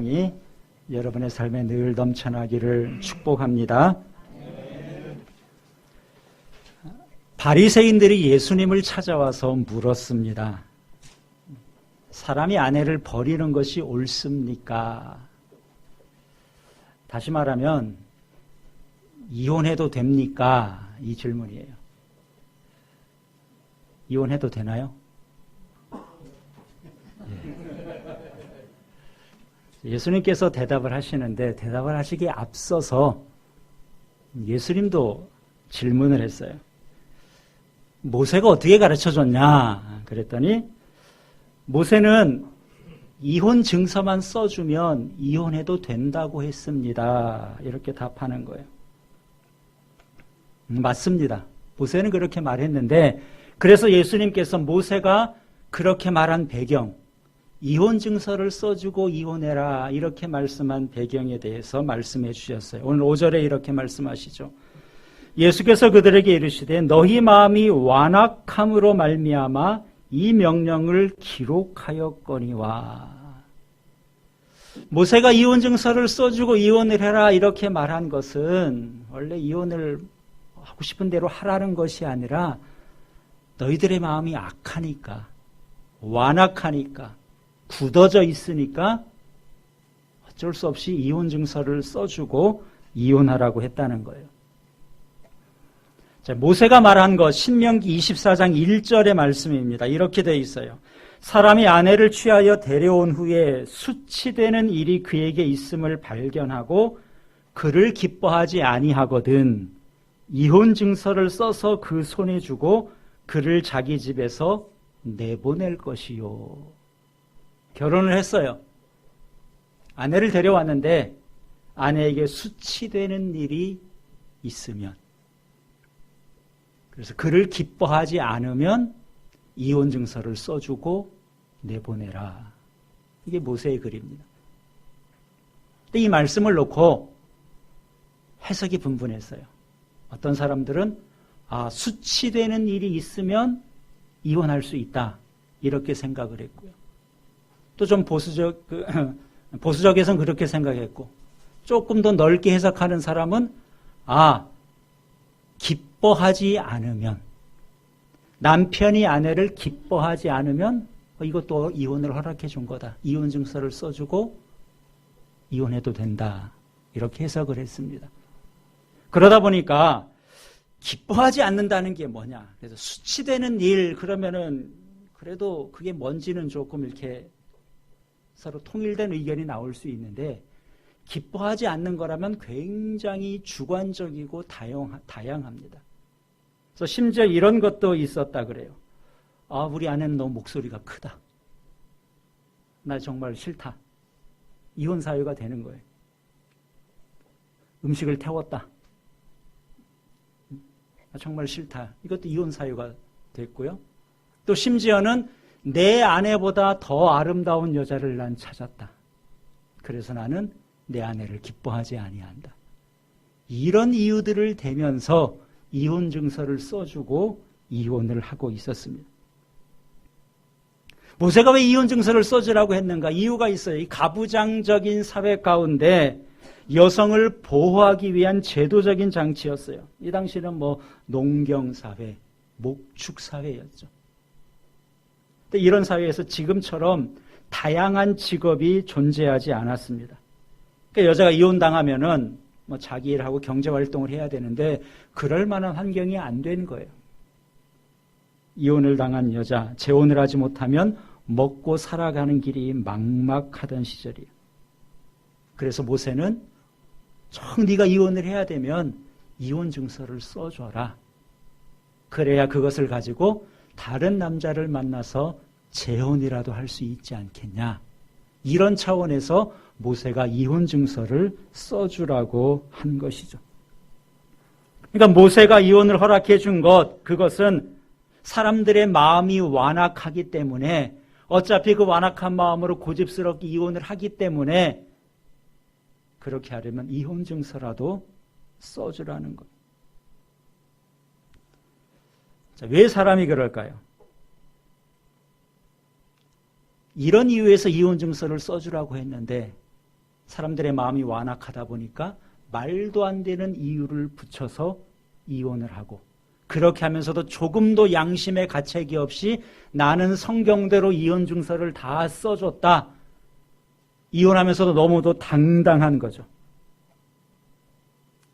사랑이 여러분의 삶에 늘 넘쳐나기를 축복합니다. 바리새인들이 예수님을 찾아와서 물었습니다. 사람이 아내를 버리는 것이 옳습니까? 다시 말하면 이혼해도 됩니까? 이 질문이에요. 이혼해도 되나요? 예수님께서 대답을 하시는데 대답을 하시기에 앞서서 예수님도 질문을 했어요. 모세가 어떻게 가르쳐줬냐? 그랬더니 모세는 이혼 증서만 써주면 이혼해도 된다고 했습니다. 이렇게 답하는 거예요. 맞습니다. 모세는 그렇게 말했는데 그래서 예수님께서 모세가 그렇게 말한 배경, 이혼 증서를 써주고 이혼해라 이렇게 말씀한 배경에 대해서 말씀해 주셨어요. 오늘 5절에 이렇게 말씀하시죠. 예수께서 그들에게 이르시되 너희 마음이 완악함으로 말미암아 이 명령을 기록하였거니와. 모세가 이혼 증서를 써주고 이혼을 해라 이렇게 말한 것은 원래 이혼을 하고 싶은 대로 하라는 것이 아니라 너희들의 마음이 악하니까, 완악하니까, 굳어져 있으니까 어쩔 수 없이 이혼 증서를 써주고 이혼하라고 했다는 거예요. 자, 모세가 말한 것 신명기 24장 1절의 말씀입니다. 이렇게 되어 있어요. 사람이 아내를 취하여 데려온 후에 수치되는 일이 그에게 있음을 발견하고 그를 기뻐하지 아니하거든 이혼 증서를 써서 그 손에 주고 그를 자기 집에서 내보낼 것이요. 결혼을 했어요. 아내를 데려왔는데 아내에게 수치되는 일이 있으면, 그래서 그를 기뻐하지 않으면 이혼 증서를 써주고 내보내라. 이게 모세의 글입니다. 근데 이 말씀을 놓고 해석이 분분했어요. 어떤 사람들은 수치되는 일이 있으면 이혼할 수 있다 이렇게 생각을 했고요. 또 좀 보수적에서는 그렇게 생각했고, 조금 더 넓게 해석하는 사람은 기뻐하지 않으면, 남편이 아내를 기뻐하지 않으면 이것도 이혼을 허락해 준 거다. 이혼 증서를 써주고 이혼해도 된다. 이렇게 해석을 했습니다. 그러다 보니까 기뻐하지 않는다는 게 뭐냐. 그래서 수치되는 일, 그러면은 그래도 그게 뭔지는 조금 이렇게 서로 통일된 의견이 나올 수 있는데, 기뻐하지 않는 거라면 굉장히 주관적이고 다양합니다. 그래서 심지어 이런 것도 있었다 그래요. 우리 아내는 너무 목소리가 크다. 나 정말 싫다. 이혼 사유가 되는 거예요. 음식을 태웠다. 정말 싫다. 이것도 이혼 사유가 됐고요. 또 심지어는 내 아내보다 더 아름다운 여자를 난 찾았다. 그래서 나는 내 아내를 기뻐하지 아니한다. 이런 이유들을 대면서 이혼 증서를 써주고 이혼을 하고 있었습니다. 모세가 왜 이혼 증서를 써주라고 했는가? 이유가 있어요. 이 가부장적인 사회 가운데 여성을 보호하기 위한 제도적인 장치였어요. 이 당시는 농경사회, 목축사회였죠. 근데 이런 사회에서 지금처럼 다양한 직업이 존재하지 않았습니다. 그러니까 여자가 이혼당하면은 자기 일하고 경제활동을 해야 되는데 그럴 만한 환경이 안 된 거예요. 이혼을 당한 여자, 재혼을 하지 못하면 먹고 살아가는 길이 막막하던 시절이에요. 그래서 모세는 네가 이혼을 해야 되면 이혼 증서를 써줘라. 그래야 그것을 가지고 다른 남자를 만나서 재혼이라도 할 수 있지 않겠냐. 이런 차원에서 모세가 이혼 증서를 써주라고 한 것이죠. 그러니까 모세가 이혼을 허락해 준 그것은 사람들의 마음이 완악하기 때문에, 어차피 그 완악한 마음으로 고집스럽게 이혼을 하기 때문에 그렇게 하려면 이혼 증서라도 써주라는 것. 자, 왜 사람이 그럴까요? 이런 이유에서 이혼 증서를 써주라고 했는데 사람들의 마음이 완악하다 보니까 말도 안 되는 이유를 붙여서 이혼을 하고, 그렇게 하면서도 조금도 양심의 가책이 없이 나는 성경대로 이혼 증서를 다 써줬다. 이혼하면서도 너무도 당당한 거죠.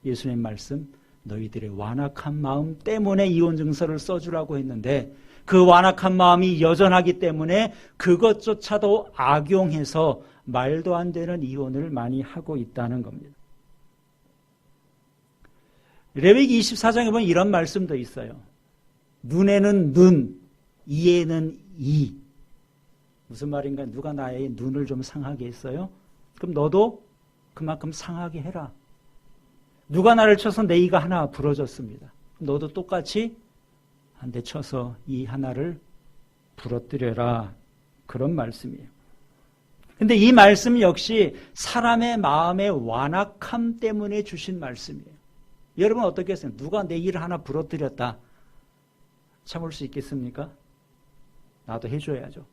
예수님 말씀, 너희들의 완악한 마음 때문에 이혼 증서를 써주라고 했는데 그 완악한 마음이 여전하기 때문에 그것조차도 악용해서 말도 안 되는 이혼을 많이 하고 있다는 겁니다. 레위기 24장에 보면 이런 말씀도 있어요. 눈에는 눈, 이에는 이. 무슨 말인가? 누가 나의 눈을 좀 상하게 했어요? 그럼 너도 그만큼 상하게 해라. 누가 나를 쳐서 내 이가 하나 부러졌습니다. 너도 똑같이 한 대 쳐서 이 하나를 부러뜨려라. 그런 말씀이에요. 근데 이 말씀 역시 사람의 마음의 완악함 때문에 주신 말씀이에요. 여러분 어떻게 했어요? 누가 내 일을 하나 부러뜨렸다. 참을 수 있겠습니까? 나도 해줘야죠.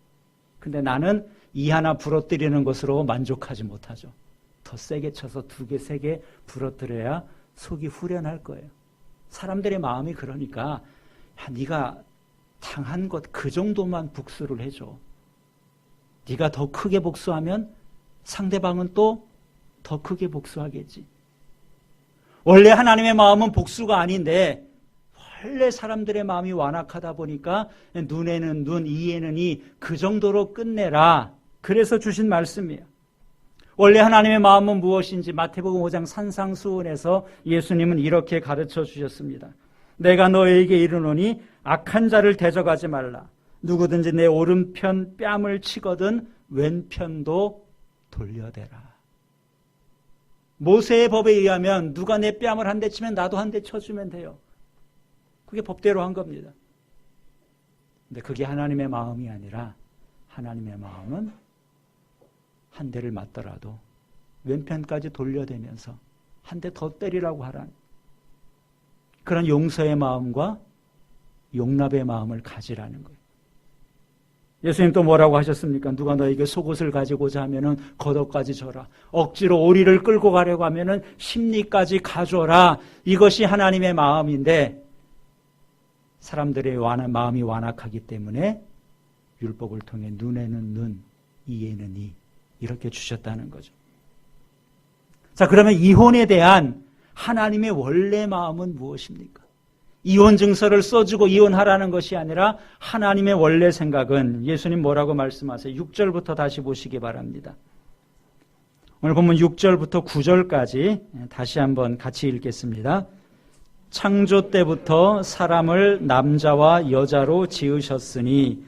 근데 나는 이 하나 부러뜨리는 것으로 만족하지 못하죠. 더 세게 쳐서 2개, 3개 부러뜨려야 속이 후련할 거예요. 사람들의 마음이 그러니까 야, 네가 당한 것 그 정도만 복수를 해줘. 네가 더 크게 복수하면 상대방은 또 더 크게 복수하겠지. 원래 하나님의 마음은 복수가 아닌데 원래 사람들의 마음이 완악하다 보니까 눈에는 눈, 이에는 이, 그 정도로 끝내라. 그래서 주신 말씀이에요. 원래 하나님의 마음은 무엇인지 마태복음 5장 산상수훈에서 예수님은 이렇게 가르쳐 주셨습니다. 내가 너에게 이르노니 악한 자를 대적하지 말라. 누구든지 내 오른편 뺨을 치거든 왼편도 돌려대라. 모세의 법에 의하면 누가 내 뺨을 한 대 치면 나도 한 대 쳐주면 돼요. 그게 법대로 한 겁니다. 근데 그게 하나님의 마음이 아니라 하나님의 마음은 한 대를 맞더라도 왼편까지 돌려대면서 한 대 더 때리라고 하라는 그런 용서의 마음과 용납의 마음을 가지라는 거예요. 예수님 또 뭐라고 하셨습니까? 누가 너에게 속옷을 가지고자 하면은 겉옷까지 줘라. 억지로 오리를 끌고 가려고 하면은 심리까지 가져라. 이것이 하나님의 마음인데 사람들의 마음이 완악하기 때문에 율법을 통해 눈에는 눈, 이에는 이 이렇게 주셨다는 거죠. 자, 그러면 이혼에 대한 하나님의 원래 마음은 무엇입니까? 이혼 증서를 써주고 이혼하라는 것이 아니라 하나님의 원래 생각은 예수님 뭐라고 말씀하세요? 6절부터 다시 보시기 바랍니다. 오늘 본문 6절부터 9절까지 다시 한번 같이 읽겠습니다. 창조 때부터 사람을 남자와 여자로 지으셨으니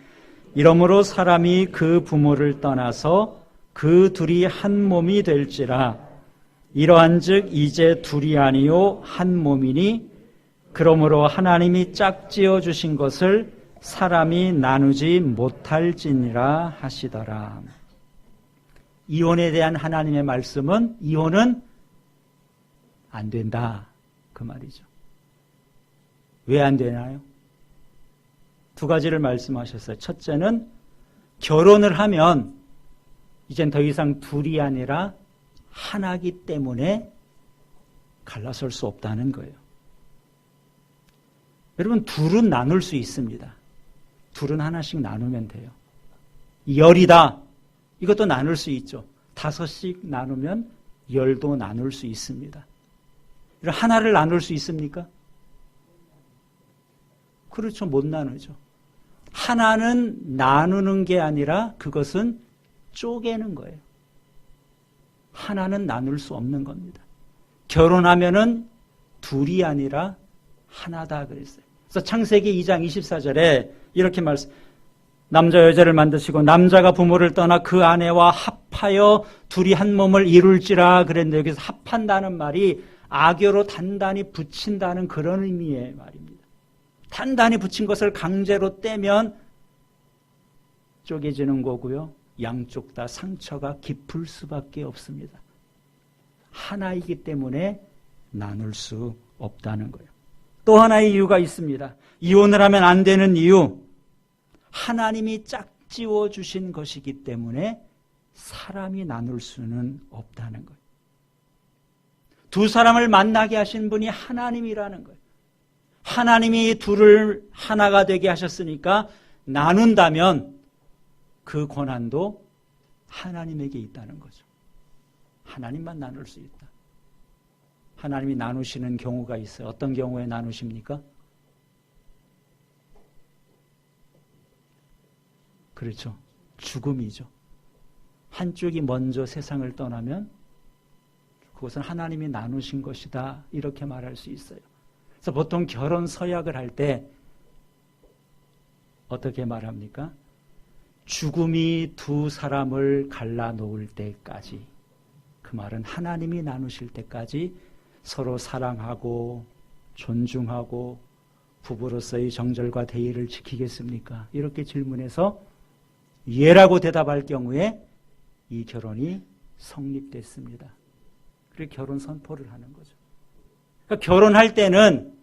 이러므로 사람이 그 부모를 떠나서 그 둘이 한 몸이 될지라. 이러한즉 이제 둘이 아니요 한 몸이니 그러므로 하나님이 짝지어 주신 것을 사람이 나누지 못할지니라 하시더라. 이혼에 대한 하나님의 말씀은 이혼은 안 된다 그 말이죠. 왜 안 되나요? 2가지를 말씀하셨어요. 첫째는 결혼을 하면 이젠 더 이상 둘이 아니라 하나기 때문에 갈라설 수 없다는 거예요. 여러분 둘은 나눌 수 있습니다. 둘은 하나씩 나누면 돼요. 10이다. 이것도 나눌 수 있죠. 5씩 나누면 10도 나눌 수 있습니다. 하나를 나눌 수 있습니까? 그렇죠. 못 나누죠. 하나는 나누는 게 아니라 그것은 쪼개는 거예요. 하나는 나눌 수 없는 겁니다. 결혼하면은 둘이 아니라 하나다 그랬어요. 그래서 창세기 2장 24절에 이렇게 남자 여자를 만드시고 남자가 부모를 떠나 그 아내와 합하여 둘이 한 몸을 이룰지라 그랬는데 여기서 합한다는 말이 악교로 단단히 붙인다는 그런 의미의 말입니다. 단단히 붙인 것을 강제로 떼면 쪼개지는 거고요. 양쪽 다 상처가 깊을 수밖에 없습니다. 하나이기 때문에 나눌 수 없다는 거예요. 또 하나의 이유가 있습니다. 이혼을 하면 안 되는 이유. 하나님이 짝지어 주신 것이기 때문에 사람이 나눌 수는 없다는 거예요. 두 사람을 만나게 하신 분이 하나님이라는 거예요. 하나님이 둘을 하나가 되게 하셨으니까 나눈다면 그 권한도 하나님에게 있다는 거죠. 하나님만 나눌 수 있다. 하나님이 나누시는 경우가 있어요. 어떤 경우에 나누십니까? 그렇죠. 죽음이죠. 한쪽이 먼저 세상을 떠나면 그것은 하나님이 나누신 것이다. 이렇게 말할 수 있어요. 그래서 보통 결혼 서약을 할 때 어떻게 말합니까? 죽음이 두 사람을 갈라놓을 때까지, 그 말은 하나님이 나누실 때까지 서로 사랑하고 존중하고 부부로서의 정절과 대의를 지키겠습니까? 이렇게 질문해서 예라고 대답할 경우에 이 결혼이 성립됐습니다. 그리고 결혼 선포를 하는 거죠. 그러니까 결혼할 때는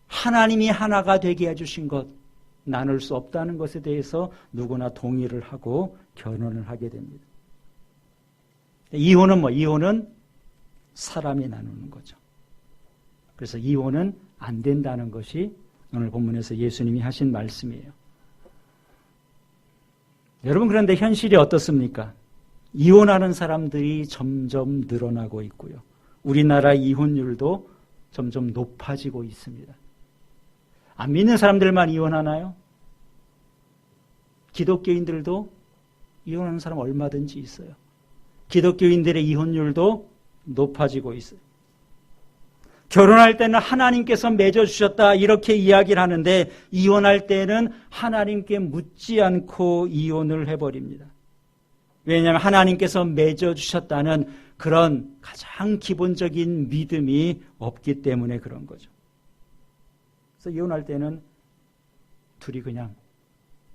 하나님이 하나가 되게 해주신 것, 나눌 수 없다는 것에 대해서 누구나 동의를 하고 결혼을 하게 됩니다. 이혼은 이혼은 사람이 나누는 거죠. 그래서 이혼은 안 된다는 것이 오늘 본문에서 예수님이 하신 말씀이에요. 여러분, 그런데 현실이 어떻습니까? 이혼하는 사람들이 점점 늘어나고 있고요. 우리나라 이혼율도 점점 높아지고 있습니다. 안 믿는 사람들만 이혼하나요? 기독교인들도 이혼하는 사람 얼마든지 있어요. 기독교인들의 이혼율도 높아지고 있어요. 결혼할 때는 하나님께서 맺어주셨다 이렇게 이야기를 하는데 이혼할 때는 하나님께 묻지 않고 이혼을 해버립니다. 왜냐하면 하나님께서 맺어주셨다는 그런 가장 기본적인 믿음이 없기 때문에 그런 거죠. 그래서 이혼할 때는 둘이 그냥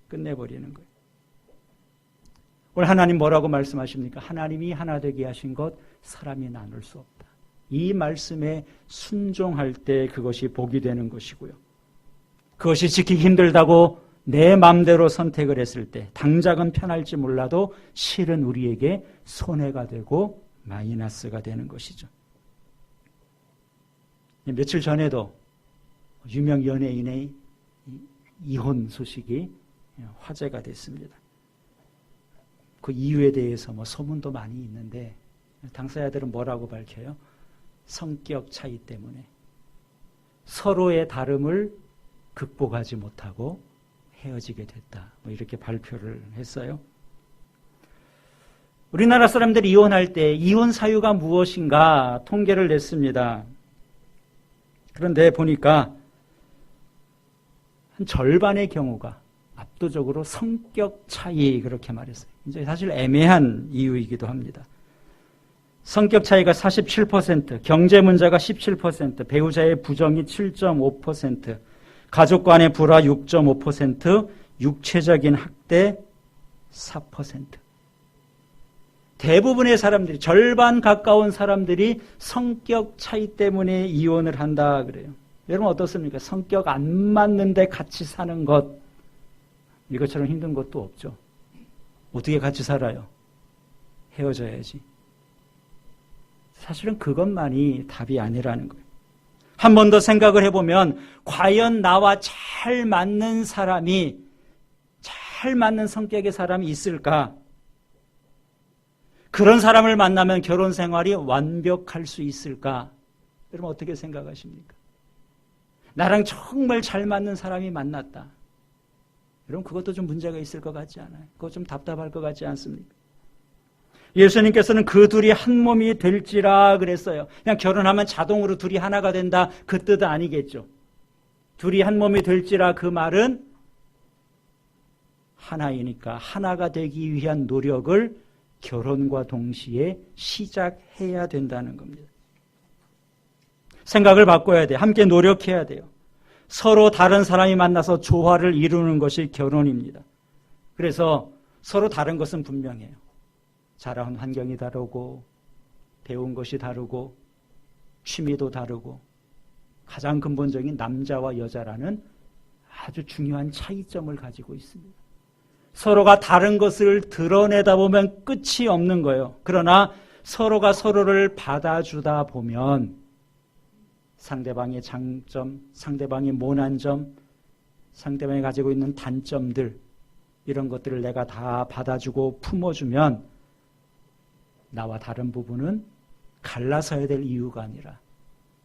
끝내버리는 거예요. 오늘 하나님 뭐라고 말씀하십니까? 하나님이 하나 되게 하신 것 사람이 나눌 수 없다. 이 말씀에 순종할 때 그것이 복이 되는 것이고요. 그것이 지키기 힘들다고 내 마음대로 선택을 했을 때 당장은 편할지 몰라도 실은 우리에게 손해가 되고 마이너스가 되는 것이죠. 며칠 전에도 유명 연예인의 이혼 소식이 화제가 됐습니다. 그 이유에 대해서 소문도 많이 있는데 당사자들은 뭐라고 밝혀요? 성격 차이 때문에 서로의 다름을 극복하지 못하고 헤어지게 됐다. 이렇게 발표를 했어요. 우리나라 사람들이 이혼할 때 이혼 사유가 무엇인가 통계를 냈습니다. 그런데 보니까 한 절반의 경우가 압도적으로 성격 차이 그렇게 말했어요. 이제 사실 애매한 이유이기도 합니다. 성격 차이가 47%, 경제 문제가 17%, 배우자의 부정이 7.5%, 가족 간의 불화 6.5%, 육체적인 학대 4%. 대부분의 사람들이, 절반 가까운 사람들이 성격 차이 때문에 이혼을 한다 그래요. 여러분 어떻습니까? 성격 안 맞는데 같이 사는 것, 이것처럼 힘든 것도 없죠. 어떻게 같이 살아요? 헤어져야지. 사실은 그것만이 답이 아니라는 거예요. 한 번 더 생각을 해보면 과연 나와 잘 맞는 사람이, 잘 맞는 성격의 사람이 있을까? 그런 사람을 만나면 결혼 생활이 완벽할 수 있을까? 여러분 어떻게 생각하십니까? 나랑 정말 잘 맞는 사람이 만났다. 여러분 그것도 좀 문제가 있을 것 같지 않아요? 그거 좀 답답할 것 같지 않습니까? 예수님께서는 그 둘이 한 몸이 될지라 그랬어요. 그냥 결혼하면 자동으로 둘이 하나가 된다 그 뜻은 아니겠죠. 둘이 한 몸이 될지라 그 말은 하나이니까 하나가 되기 위한 노력을 결혼과 동시에 시작해야 된다는 겁니다. 생각을 바꿔야 돼요. 함께 노력해야 돼요. 서로 다른 사람이 만나서 조화를 이루는 것이 결혼입니다. 그래서 서로 다른 것은 분명해요. 자라온 환경이 다르고 배운 것이 다르고 취미도 다르고 가장 근본적인 남자와 여자라는 아주 중요한 차이점을 가지고 있습니다. 서로가 다른 것을 드러내다 보면 끝이 없는 거예요. 그러나 서로가 서로를 받아주다 보면 상대방의 장점, 상대방의 모난 점, 상대방이 가지고 있는 단점들, 이런 것들을 내가 다 받아주고 품어주면 나와 다른 부분은 갈라서야 될 이유가 아니라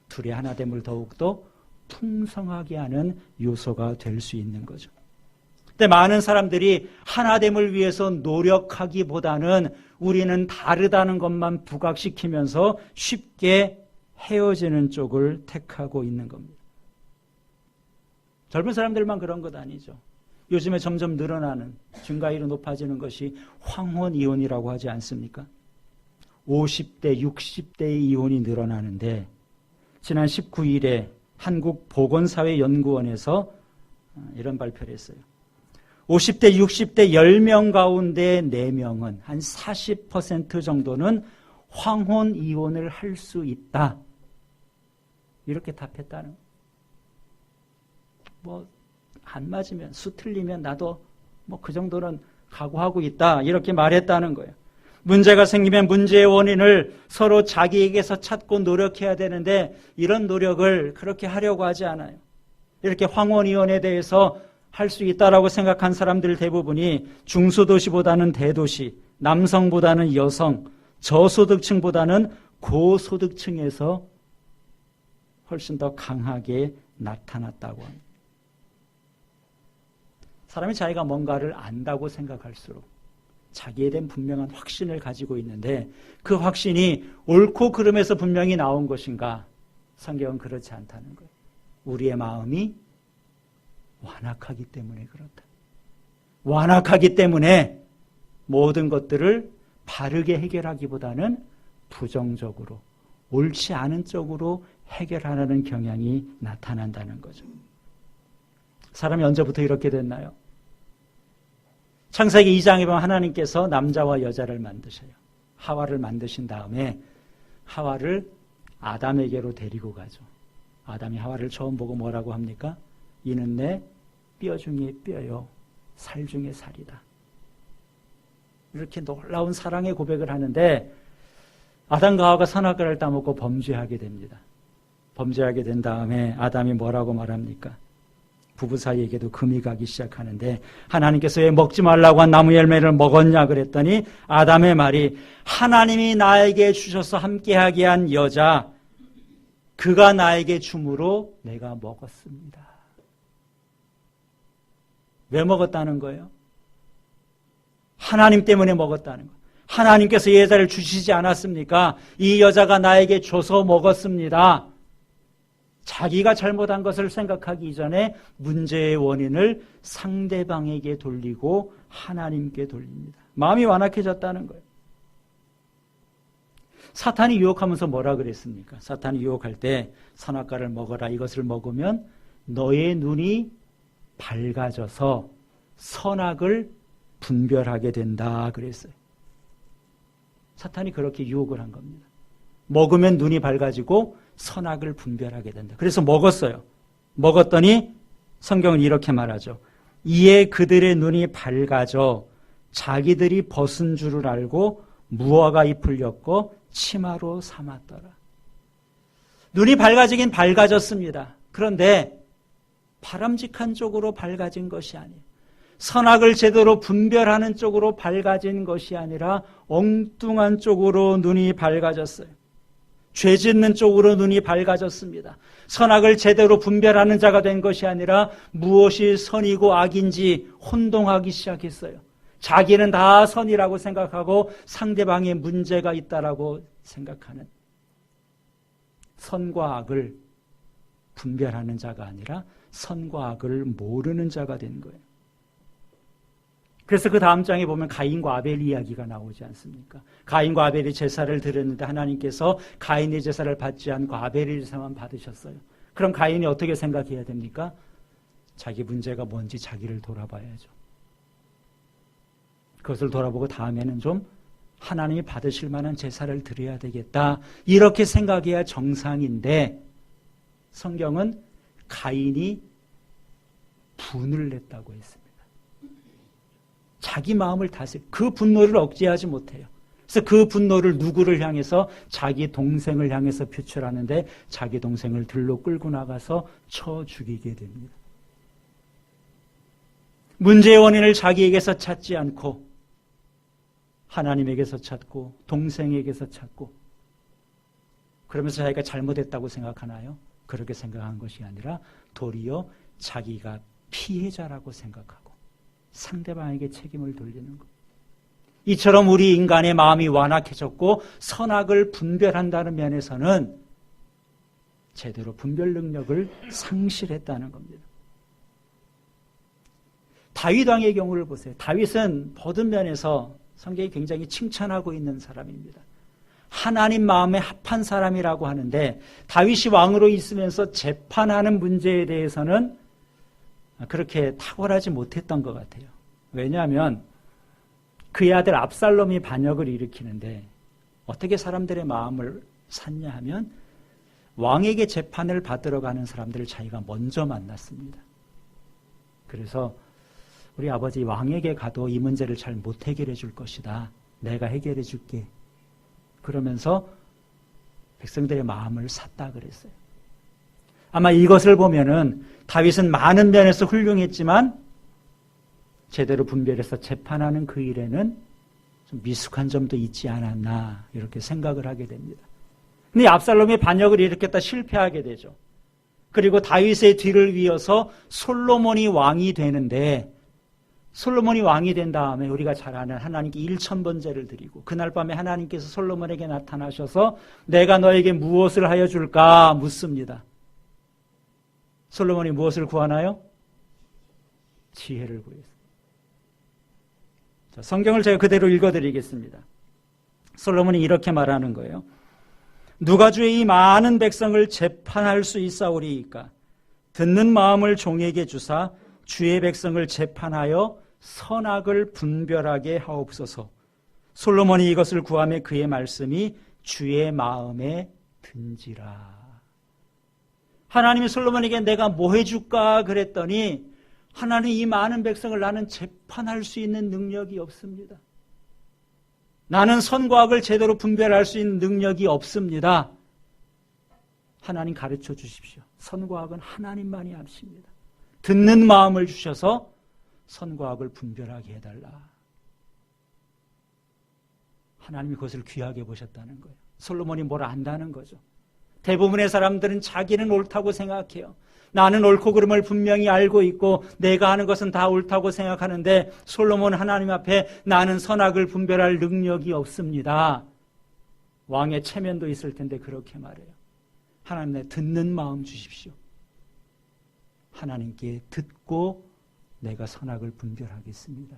둘이 하나됨을 더욱더 풍성하게 하는 요소가 될 수 있는 거죠. 근데 많은 사람들이 하나됨을 위해서 노력하기보다는 우리는 다르다는 것만 부각시키면서 쉽게 헤어지는 쪽을 택하고 있는 겁니다. 젊은 사람들만 그런 것 아니죠. 요즘에 점점 늘어나는, 증가율이 높아지는 것이 황혼이혼이라고 하지 않습니까? 50대, 60대의 이혼이 늘어나는데 지난 19일에 한국보건사회연구원에서 이런 발표를 했어요. 50대, 60대 10명 가운데 4명은 한 40% 정도는 황혼이혼을 할 수 있다. 이렇게 답했다는 거예요. 안 맞으면, 수 틀리면 나도 그 정도는 각오하고 있다. 이렇게 말했다는 거예요. 문제가 생기면 문제의 원인을 서로 자기에게서 찾고 노력해야 되는데 이런 노력을 그렇게 하려고 하지 않아요. 이렇게 황혼이혼에 대해서 할 수 있다라고 생각한 사람들 대부분이 중소도시보다는 대도시, 남성보다는 여성, 저소득층보다는 고소득층에서 훨씬 더 강하게 나타났다고 합니다. 사람이 자기가 뭔가를 안다고 생각할수록 자기에 대한 분명한 확신을 가지고 있는데 그 확신이 옳고 그름에서 분명히 나온 것인가? 성경은 그렇지 않다는 거예요. 우리의 마음이 완악하기 때문에 그렇다. 완악하기 때문에 모든 것들을 바르게 해결하기보다는 부정적으로, 옳지 않은 쪽으로 해결하려는 경향이 나타난다는 거죠. 사람이 언제부터 이렇게 됐나요? 창세기 2장에 보면 하나님께서 남자와 여자를 만드셔요. 하와를 만드신 다음에 하와를 아담에게로 데리고 가죠. 아담이 하와를 처음 보고 뭐라고 합니까? 이는 내 뼈 중에 뼈요, 살 중에 살이다. 이렇게 놀라운 사랑의 고백을 하는데 아담과 하와가 선악과를 따먹고 범죄하게 됩니다. 범죄하게 된 다음에 아담이 뭐라고 말합니까? 부부 사이에게도 금이 가기 시작하는데 하나님께서 왜 먹지 말라고 한 나무 열매를 먹었냐 그랬더니 아담의 말이 하나님이 나에게 주셔서 함께하게 한 여자 그가 나에게 줌으로 내가 먹었습니다. 왜 먹었다는 거예요? 하나님 때문에 먹었다는 거예요. 하나님께서 이 여자를 주시지 않았습니까? 이 여자가 나에게 줘서 먹었습니다. 자기가 잘못한 것을 생각하기 이전에 문제의 원인을 상대방에게 돌리고 하나님께 돌립니다. 마음이 완악해졌다는 거예요. 사탄이 유혹하면서 뭐라 그랬습니까? 사탄이 유혹할 때 선악과를 먹어라. 이것을 먹으면 너의 눈이 밝아져서 선악을 분별하게 된다 그랬어요. 사탄이 그렇게 유혹을 한 겁니다. 먹으면 눈이 밝아지고 선악을 분별하게 된다. 그래서 먹었어요. 먹었더니 성경은 이렇게 말하죠. 이에 그들의 눈이 밝아져 자기들이 벗은 줄을 알고 무화과 잎을 엮고 치마로 삼았더라. 눈이 밝아지긴 밝아졌습니다. 그런데 바람직한 쪽으로 밝아진 것이 아니에요. 선악을 제대로 분별하는 쪽으로 밝아진 것이 아니라 엉뚱한 쪽으로 눈이 밝아졌어요. 죄 짓는 쪽으로 눈이 밝아졌습니다. 선악을 제대로 분별하는 자가 된 것이 아니라 무엇이 선이고 악인지 혼동하기 시작했어요. 자기는 다 선이라고 생각하고 상대방의 문제가 있다라고 생각하는 선과 악을 분별하는 자가 아니라 선과 악을 모르는 자가 된 거예요. 그래서 그 다음 장에 보면 가인과 아벨 이야기가 나오지 않습니까? 가인과 아벨이 제사를 드렸는데 하나님께서 가인의 제사를 받지 않고 아벨의 제사만 받으셨어요. 그럼 가인이 어떻게 생각해야 됩니까? 자기 문제가 뭔지 자기를 돌아봐야죠. 그것을 돌아보고 다음에는 좀 하나님이 받으실 만한 제사를 드려야 되겠다. 이렇게 생각해야 정상인데 성경은 가인이 분을 냈다고 했습니다. 자기 마음을 그 분노를 억제하지 못해요. 그래서 그 분노를 누구를 향해서? 자기 동생을 향해서 표출하는데 자기 동생을 들로 끌고 나가서 쳐 죽이게 됩니다. 문제의 원인을 자기에게서 찾지 않고 하나님에게서 찾고 동생에게서 찾고, 그러면서 자기가 잘못했다고 생각하나요? 그렇게 생각한 것이 아니라 도리어 자기가 피해자라고 생각하고 상대방에게 책임을 돌리는 것. 이처럼 우리 인간의 마음이 완악해졌고 선악을 분별한다는 면에서는 제대로 분별 능력을 상실했다는 겁니다. 다윗 왕의 경우를 보세요. 다윗은 모든 면에서 성경이 굉장히 칭찬하고 있는 사람입니다. 하나님 마음에 합한 사람이라고 하는데 다윗이 왕으로 있으면서 재판하는 문제에 대해서는 그렇게 탁월하지 못했던 것 같아요. 왜냐하면 그의 아들 압살롬이 반역을 일으키는데 어떻게 사람들의 마음을 샀냐 하면 왕에게 재판을 받으러 가는 사람들을 자기가 먼저 만났습니다. 그래서 우리 아버지 왕에게 가도 이 문제를 잘 못 해결해 줄 것이다. 내가 해결해 줄게. 그러면서 백성들의 마음을 샀다 그랬어요. 아마 이것을 보면은 다윗은 많은 면에서 훌륭했지만 제대로 분별해서 재판하는 그 일에는 좀 미숙한 점도 있지 않았나 이렇게 생각을 하게 됩니다. 근데 압살롬이 반역을 일으켰다 실패하게 되죠. 그리고 다윗의 뒤를 이어서 솔로몬이 왕이 되는데 솔로몬이 왕이 된 다음에 우리가 잘 아는 하나님께 1000번제를 드리고 그날 밤에 하나님께서 솔로몬에게 나타나셔서 내가 너에게 무엇을 하여 줄까 묻습니다. 솔로몬이 무엇을 구하나요? 지혜를 구했습니다. 자, 성경을 제가 그대로 읽어드리겠습니다. 솔로몬이 이렇게 말하는 거예요. 누가 주의 이 많은 백성을 재판할 수 있사오리이까? 듣는 마음을 종에게 주사 주의 백성을 재판하여 선악을 분별하게 하옵소서. 솔로몬이 이것을 구하며 그의 말씀이 주의 마음에 든지라. 하나님이 솔로몬에게 내가 뭐 해줄까 그랬더니 하나님 이 많은 백성을 나는 재판할 수 있는 능력이 없습니다. 나는 선과 악을 제대로 분별할 수 있는 능력이 없습니다. 하나님 가르쳐 주십시오. 선과 악은 하나님만이 아십니다. 듣는 마음을 주셔서 선과 악을 분별하게 해달라. 하나님이 그것을 귀하게 보셨다는 거예요. 솔로몬이 뭘 안다는 거죠. 대부분의 사람들은 자기는 옳다고 생각해요. 나는 옳고 그름을 분명히 알고 있고 내가 하는 것은 다 옳다고 생각하는데 솔로몬 하나님 앞에 나는 선악을 분별할 능력이 없습니다. 왕의 체면도 있을 텐데 그렇게 말해요. 하나님 내 듣는 마음 주십시오. 하나님께 듣고 내가 선악을 분별하겠습니다.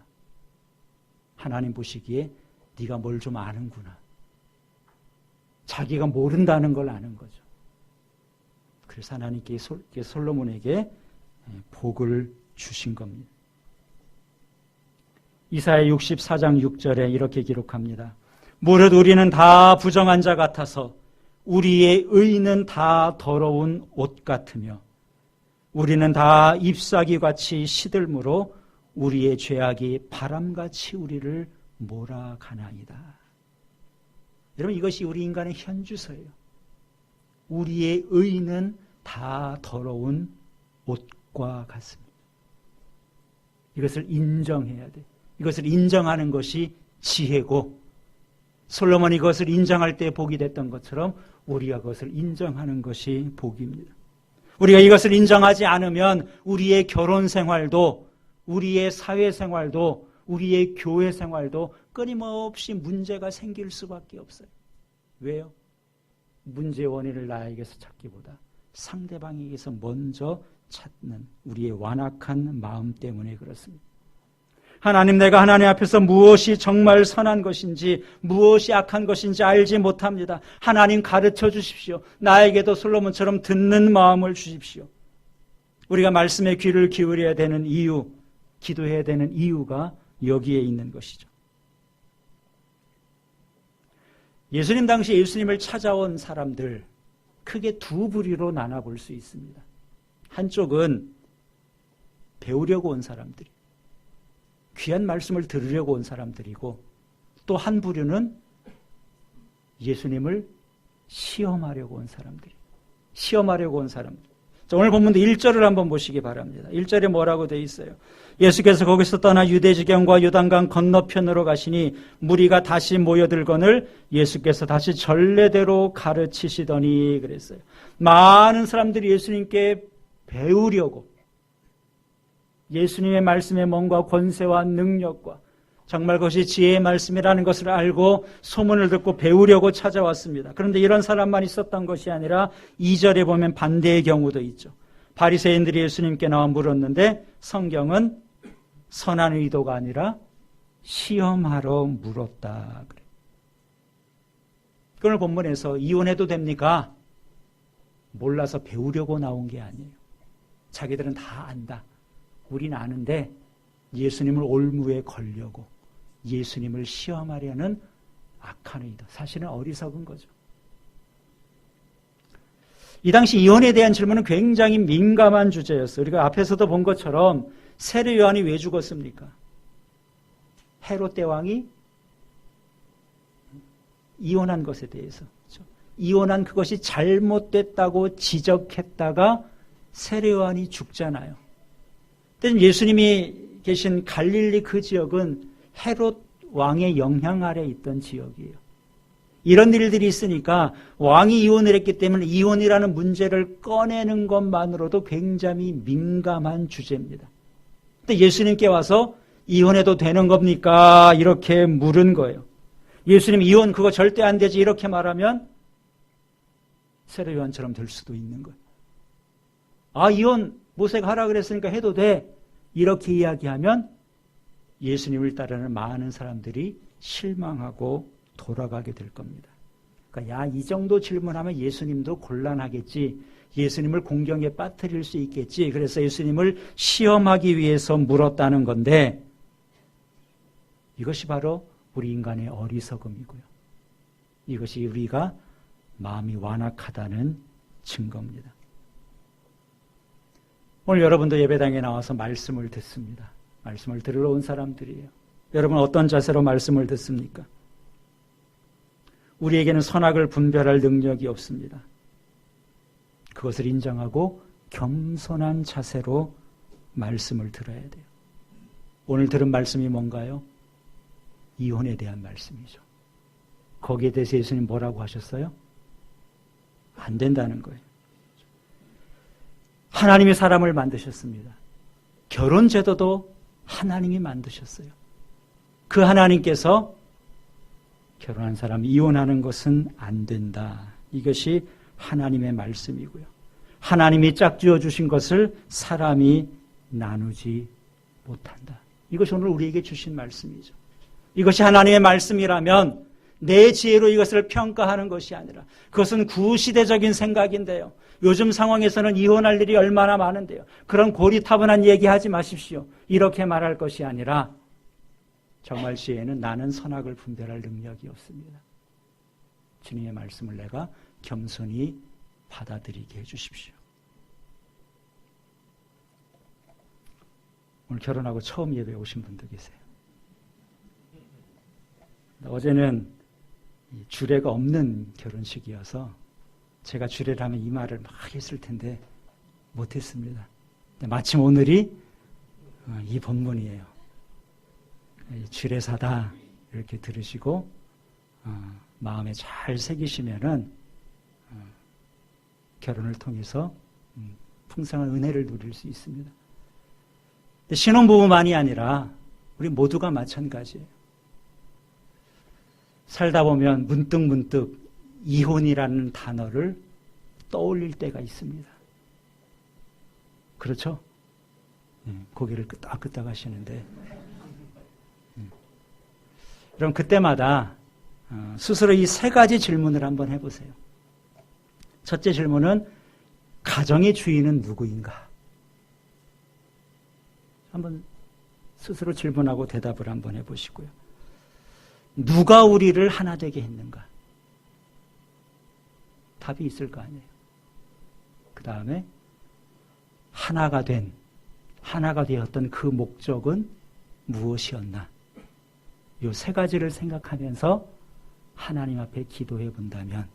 하나님 보시기에 네가 뭘 좀 아는구나. 자기가 모른다는 걸 아는 거죠. 그래서 하나님께 솔로몬에게 복을 주신 겁니다. 이사야 64장 6절에 이렇게 기록합니다. 무릇 우리는 다 부정한 자 같아서 우리의 의는 다 더러운 옷 같으며 우리는 다 잎사귀같이 시들므로 우리의 죄악이 바람같이 우리를 몰아가나이다. 여러분 이것이 우리 인간의 현주소예요. 우리의 의는 다 더러운 옷과 같습니다. 이것을 인정해야 돼. 이것을 인정하는 것이 지혜고 솔로몬이 그것을 인정할 때 복이 됐던 것처럼 우리가 그것을 인정하는 것이 복입니다. 우리가 이것을 인정하지 않으면 우리의 결혼 생활도 우리의 사회 생활도 우리의 교회 생활도 끊임없이 문제가 생길 수밖에 없어요. 왜요? 문제의 원인을 나에게서 찾기보다 상대방에게서 먼저 찾는 우리의 완악한 마음 때문에 그렇습니다. 하나님, 내가 하나님 앞에서 무엇이 정말 선한 것인지 무엇이 악한 것인지 알지 못합니다. 하나님 가르쳐 주십시오. 나에게도 솔로몬처럼 듣는 마음을 주십시오. 우리가 말씀에 귀를 기울여야 되는 이유, 기도해야 되는 이유가 여기에 있는 것이죠. 예수님 당시 예수님을 찾아온 사람들 크게 두 부류로 나눠볼 수 있습니다. 한쪽은 배우려고 온 사람들이 귀한 말씀을 들으려고 온 사람들이고, 또 한 부류는 예수님을 시험하려고 온 사람들이. 시험하려고 온 사람들. 자, 오늘 본문도 1절을 한번 보시기 바랍니다. 1절에 뭐라고 되어 있어요? 예수께서 거기서 떠나 유대지경과 요단강 건너편으로 가시니 무리가 다시 모여들거늘 예수께서 다시 전례대로 가르치시더니 그랬어요. 많은 사람들이 예수님께 배우려고, 예수님의 말씀의 뭔가 권세와 능력과 정말 그것이 지혜의 말씀이라는 것을 알고 소문을 듣고 배우려고 찾아왔습니다. 그런데 이런 사람만 있었던 것이 아니라 2절에 보면 반대의 경우도 있죠. 바리새인들이 예수님께 나와 물었는데 성경은 선한 의도가 아니라 시험하러 물었다. 그걸 본문에서 이혼해도 됩니까? 몰라서 배우려고 나온 게 아니에요. 자기들은 다 안다. 우린 아는데 예수님을 올무에 걸려고, 예수님을 시험하려는 악한 의도. 사실은 어리석은 거죠. 이 당시 이혼에 대한 질문은 굉장히 민감한 주제였어요. 우리가 앞에서도 본 것처럼 세례 요한이 왜 죽었습니까? 헤롯 대왕이 이혼한 것에 대해서, 그렇죠? 이혼한 그것이 잘못됐다고 지적했다가 세례 요한이 죽잖아요. 근데 예수님이 계신 갈릴리 그 지역은 헤롯 왕의 영향 아래 있던 지역이에요. 이런 일들이 있으니까 왕이 이혼을 했기 때문에 이혼이라는 문제를 꺼내는 것만으로도 굉장히 민감한 주제입니다. 근데 예수님께 와서 이혼해도 되는 겁니까? 이렇게 물은 거예요. 예수님 이혼 그거 절대 안 되지 이렇게 말하면 세례 요한처럼 될 수도 있는 거예요. 아, 이혼 모세가 하라 그랬으니까 해도 돼. 이렇게 이야기하면 예수님을 따르는 많은 사람들이 실망하고 돌아가게 될 겁니다. 그러니까 야, 이 정도 질문하면 예수님도 곤란하겠지. 예수님을 공경에 빠뜨릴 수 있겠지. 그래서 예수님을 시험하기 위해서 물었다는 건데 이것이 바로 우리 인간의 어리석음이고요. 이것이 우리가 마음이 완악하다는 증거입니다. 오늘 여러분도 예배당에 나와서 말씀을 듣습니다. 말씀을 들으러 온 사람들이에요. 여러분 어떤 자세로 말씀을 듣습니까? 우리에게는 선악을 분별할 능력이 없습니다. 그것을 인정하고 겸손한 자세로 말씀을 들어야 돼요. 오늘 들은 말씀이 뭔가요? 이혼에 대한 말씀이죠. 거기에 대해서 예수님 뭐라고 하셨어요? 안 된다는 거예요. 하나님이 사람을 만드셨습니다. 결혼제도도 하나님이 만드셨어요. 그 하나님께서 결혼한 사람 이혼하는 것은 안 된다. 이것이 하나님의 말씀이고요. 하나님이 짝지어 주신 것을 사람이 나누지 못한다. 이것이 오늘 우리에게 주신 말씀이죠. 이것이 하나님의 말씀이라면 내 지혜로 이것을 평가하는 것이 아니라 그것은 구시대적인 생각인데요. 요즘 상황에서는 이혼할 일이 얼마나 많은데요. 그런 고리타분한 얘기하지 마십시오. 이렇게 말할 것이 아니라 정말 지혜는 나는 선악을 분별할 능력이 없습니다. 주님의 말씀을 내가 겸손히 받아들이게 해주십시오. 오늘 결혼하고 처음 예배에 오신 분도 계세요. 어제는 주례가 없는 결혼식이어서 제가 주례를 하면 이 말을 막 했을 텐데 못했습니다. 마침 오늘이 이 본문이에요. 주례사다 이렇게 들으시고 마음에 잘 새기시면은 결혼을 통해서 풍성한 은혜를 누릴 수 있습니다. 신혼부부만이 아니라 우리 모두가 마찬가지예요. 살다 보면 문득문득 이혼이라는 단어를 떠올릴 때가 있습니다. 그렇죠? 고개를 끄덕끄덕 하시는데 그럼 그때마다 스스로 이 세 가지 질문을 한번 해보세요. 첫째 질문은 가정의 주인은 누구인가? 한번 스스로 질문하고 대답을 한번 해보시고요. 누가 우리를 하나 되게 했는가? 답이 있을 거 아니에요. 그 다음에 하나가 되었던 그 목적은 무엇이었나? 요 세 가지를 생각하면서 하나님 앞에 기도해 본다면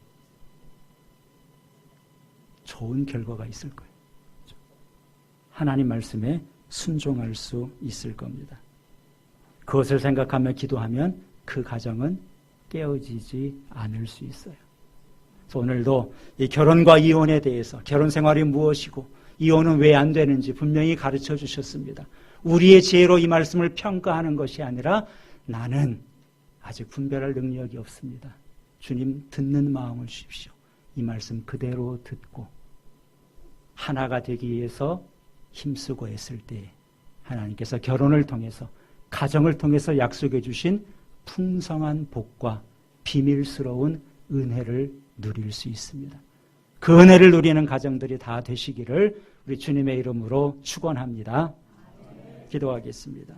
좋은 결과가 있을 거예요. 하나님 말씀에 순종할 수 있을 겁니다. 그것을 생각하며 기도하면 그 가정은 깨어지지 않을 수 있어요. 그래서 오늘도 이 결혼과 이혼에 대해서 결혼 생활이 무엇이고 이혼은 왜 안 되는지 분명히 가르쳐 주셨습니다. 우리의 지혜로 이 말씀을 평가하는 것이 아니라 나는 아직 분별할 능력이 없습니다. 주님 듣는 마음을 주십시오. 이 말씀 그대로 듣고 하나가 되기 위해서 힘쓰고 했을 때 하나님께서 결혼을 통해서 가정을 통해서 약속해 주신 풍성한 복과 비밀스러운 은혜를 누릴 수 있습니다. 그 은혜를 누리는 가정들이 다 되시기를 우리 주님의 이름으로 축원합니다. 기도하겠습니다.